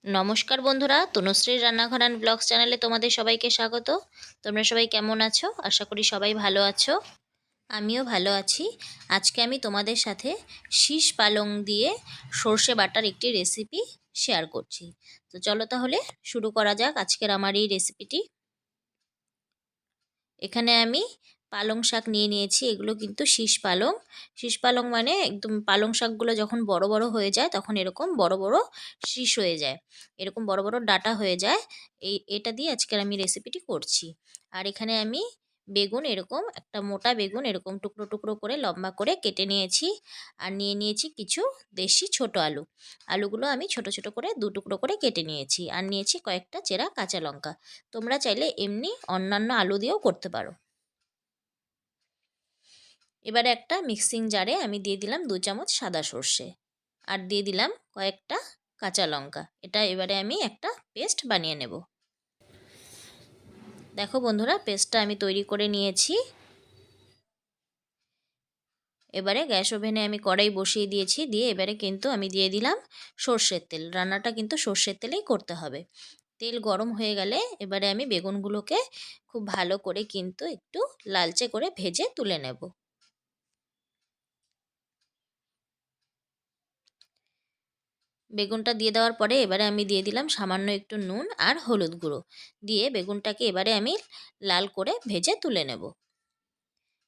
নমস্কার বন্ধুরা, তনুশ্রীর রান্নাঘর অ্যান্ড ব্লগস চ্যানেলে তোমাদের সবাইকে স্বাগত। তোমরা সবাই কেমন আছো? আশা করি সবাই ভালো আছো। আমিও ভালো আছি। আজকে আমি তোমাদের সাথে শীষ পালং দিয়ে সর্ষে বাটার একটি রেসিপি শেয়ার করছি। তো চলো তাহলে শুরু করা যাক আজকের আমার এই রেসিপিটি। এখানে আমি পালং শাক নিয়ে নিয়েছি। এগুলো কিন্তু শীষ পালং। শীষ পালং মানে একদম পালং শাকগুলো যখন বড় বড় হয়ে যায় তখন এরকম বড় বড় শীষ হয়ে যায়, এরকম বড় বড় ডাঁটা হয়ে যায়। এটা দিয়ে আজকের আমি রেসিপিটি করছি। আর এখানে আমি বেগুন, এরকম একটা মোটা বেগুন এরকম টুকরো টুকরো করে লম্বা করে কেটে নিয়েছি। আর নিয়ে নিয়েছি কিছু দেশি ছোট আলু। আলুগুলো আমি ছোট ছোট করে দু টুকরো করে কেটে নিয়েছি। আর নিয়েছি কয়েকটা চেরা কাঁচা লঙ্কা। তোমরা চাইলে এমনি অন্যান্য আলু দিয়েও করতে পারো। এবারে একটা মিক্সিং জারে আমি দিয়ে দিলাম 2 চামচ সাদা সর্ষে, আর দিয়ে দিলাম কয়েকটা কাঁচা লঙ্কা। এটা এবারে আমি একটা পেস্ট বানিয়ে নেব। দেখো বন্ধুরা, পেস্টটা আমি তৈরি করে নিয়েছি। এবারে গ্যাস ওভেনে আমি কড়াই বসিয়ে দিয়েছি। দিয়ে এবারে কিন্তু আমি দিয়ে দিলাম সর্ষের তেল। রান্নাটা কিন্তু সর্ষের তেলেই করতে হবে। তেল গরম হয়ে গেলে এবারে আমি বেগুনগুলোকে খুব ভালো করে কিন্তু একটু লালচে করে ভেজে তুলে নেব। বেগুনটা দিয়ে দেওয়ার পরে এবারে আমি দিয়ে দিলাম সামান্য একটু নুন আর হলুদ গুঁড়ো। দিয়ে বেগুনটাকে এবারে আমি লাল করে ভেজে তুলে নেব।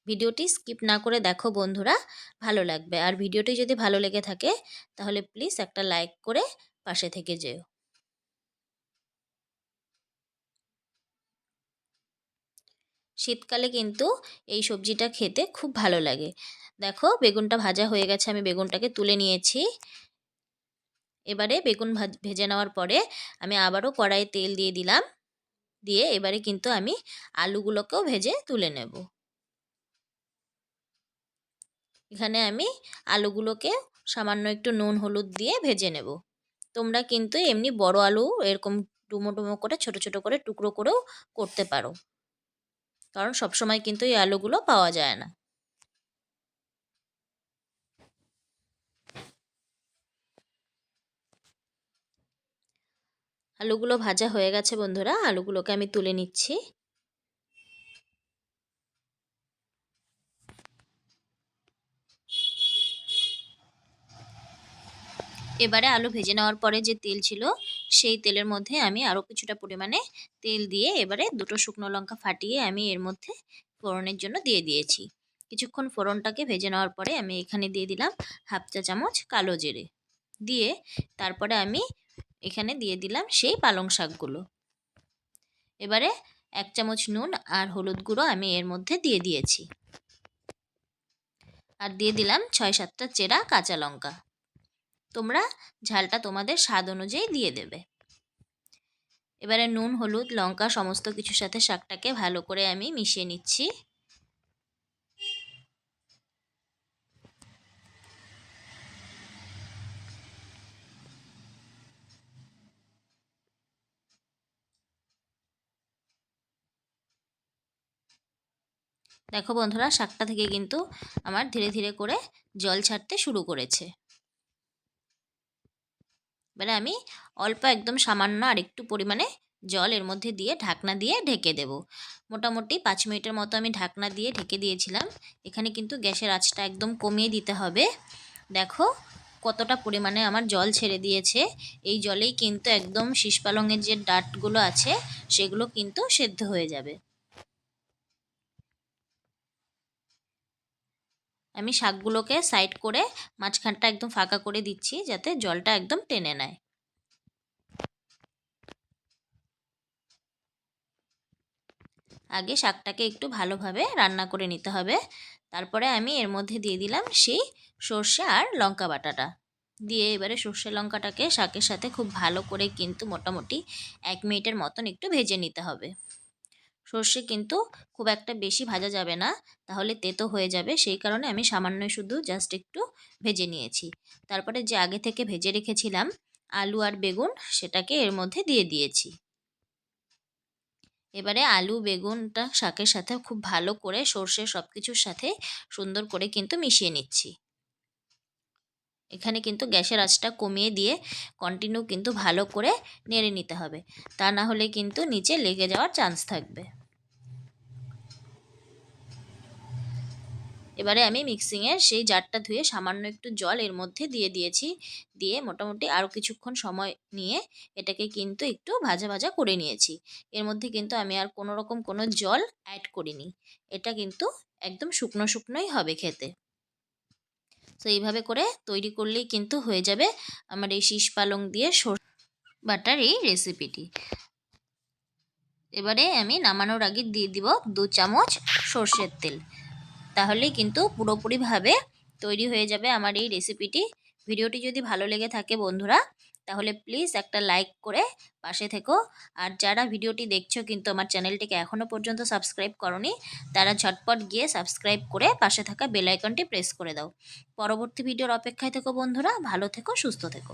ভিডিওটি স্কিপ না করে দেখো বন্ধুরা, ভালো লাগবে। আর ভিডিওটি যদি ভালো লেগে থাকে তাহলে প্লিজ একটা লাইক করে পাশে থেকে যেও। শীতকালে কিন্তু এই সবজিটা খেতে খুব ভালো লাগে। দেখো বেগুনটা ভাজা হয়ে গেছে, আমি বেগুনটাকে তুলে নিয়েছি। এবারে বেগুন ভেজে নেওয়ার পরে আমি আবারও কড়াইয়ে তেল দিয়ে দিলাম। দিয়ে এবারে কিন্তু আমি আলুগুলোকেও ভেজে তুলে নেব। এখানে আমি আলুগুলোকে সামান্য একটু নুন হলুদ দিয়ে ভেজে নেব। তোমরা কিন্তু এমনি বড় আলু এরকম ডুমো ডুমো করে ছোট ছোট করে টুকরো করেও করতে পারো, কারণ সবসময় কিন্তু এই আলুগুলো পাওয়া যায় না। আলুগুলো ভাজা হয়ে গেছে বন্ধুরা, আলুগুলোকে আমি তুলে নিচ্ছি। এবারে আলু ভেজে নেওয়ার পরে যে তেল ছিল সেই তেলের মধ্যে আমি আরও কিছুটা পরিমাণে তেল দিয়ে এবারে দুটো শুকনো লঙ্কা ফাটিয়ে আমি এর মধ্যে ফোড়নের জন্য দিয়ে দিয়েছি। কিছুক্ষণ ফোড়নটাকে ভেজে নেওয়ার পরে আমি এখানে দিয়ে দিলাম হাফ চা চামচ কালো জিরে। দিয়ে তারপরে আমি এখানে দিয়ে দিলাম সেই পালং শাকগুলো। এবারে 1 চামচ নুন আর হলুদ গুঁড়ো আমি এর মধ্যে দিয়ে দিয়েছি। আর দিয়ে দিলাম 6-7টা চেরা কাঁচা লঙ্কা। তোমরা ঝালটা তোমাদের স্বাদ অনুযায়ী দিয়ে দেবে। এবারে নুন হলুদ লঙ্কা সমস্ত কিছুর সাথে শাকটাকে ভালো করে আমি মিশিয়ে নিচ্ছি। দেখো বন্ধুরা, শাকটা থেকে কিন্তু আমার ধীরে ধীরে করে জল ছাড়তে শুরু করেছে। এবারে আমি অল্প একদম সামান্য আর একটু পরিমাণে জল এর মধ্যে দিয়ে ঢাকনা দিয়ে ঢেকে দেব। মোটামুটি 5 মিনিটের মতো আমি ঢাকনা দিয়ে ঢেকে দিয়েছিলাম। এখানে কিন্তু গ্যাসের আঁচটা একদম কমিয়ে দিতে হবে। দেখো কতটা পরিমাণে আমার জল ছেড়ে দিয়েছে। এই জলেই কিন্তু একদম শীষ পালংয়ের যে ডাঁটগুলো আছে সেগুলো কিন্তু সেদ্ধ হয়ে যাবে। আমি শাকগুলোকে সাইড করে মাঝখানটা একদম ফাঁকা করে দিচ্ছি যাতে জলটা একদম টেনে নেয়। আগে শাকটাকে একটু ভালোভাবে রান্না করে নিতে হবে। তারপরে আমি এর মধ্যে দিয়ে দিলাম সেই সর্ষে আর লঙ্কা বাটাটা। দিয়ে এবারে সর্ষে লঙ্কাটাকে শাকের সাথে খুব ভালো করে কিন্তু মোটামুটি 1 মিনিটের মতন একটু ভেজে নিতে হবে। সর্ষে কিন্তু খুব একটা বেশি ভাজা যাবে না, তাহলে তেতো হয়ে যাবে। সেই কারণে আমি সামান্য শুধু জাস্ট একটু ভেজে নিয়েছি। তারপরে যে আগে থেকে ভেজে রেখেছিলাম আলু আর বেগুন সেটাকে এর মধ্যে দিয়ে দিয়েছি। এবারে আলু বেগুনটা শাকের সাথে খুব ভালো করে সর্ষে সব কিছুর সাথে সুন্দর করে কিন্তু মিশিয়ে নিচ্ছি। এখানে কিন্তু গ্যাসের আঁচটা কমিয়ে দিয়ে কন্টিনিউ কিন্তু ভালো করে নেড়ে নিতে হবে, তা না হলে কিন্তু নিচে লেগে যাওয়ার চান্স থাকবে। এবারে আমি মিক্সিংয়ের সেই জারটা ধুয়ে সামান্য একটু জল এর মধ্যে দিয়ে দিয়েছি, দিয়ে মোটামুটি আরও কিছুক্ষণ সময় নিয়ে এটাকে কিন্তু একটু ভাজা ভাজা করে নিয়েছি। এর মধ্যে কিন্তু আমি আর কোনো রকম কোনো জল অ্যাড করিনি, এটা কিন্তু একদম শুকনো শুকনোই হবে খেতে। তো এইভাবে করে তৈরি করলেই কিন্তু হয়ে যাবে আমার এই শীষ পালং দিয়ে সর্ষে বাটার এই রেসিপিটি। এবারে আমি নামানোর আগে দিয়ে দিব 2 চামচ সর্ষের তেল, তাহলেই কিন্তু পুরোপুরিভাবে তৈরি হয়ে যাবে আমার এই রেসিপিটি। ভিডিওটি যদি ভালো লেগে থাকে বন্ধুরা, তাহলে প্লিজ একটা লাইক করে পাশে থেকো। আর যারা ভিডিওটি দেখছো কিন্তু আমার চ্যানেলটিকে এখনও পর্যন্ত সাবস্ক্রাইব করনি, তারা ঝটপট গিয়ে সাবস্ক্রাইব করে পাশে থাকা বেল আইকনটি প্রেস করে দাও। পরবর্তী ভিডিওর অপেক্ষায় থেকো বন্ধুরা, ভালো থেকো, সুস্থ থেকো।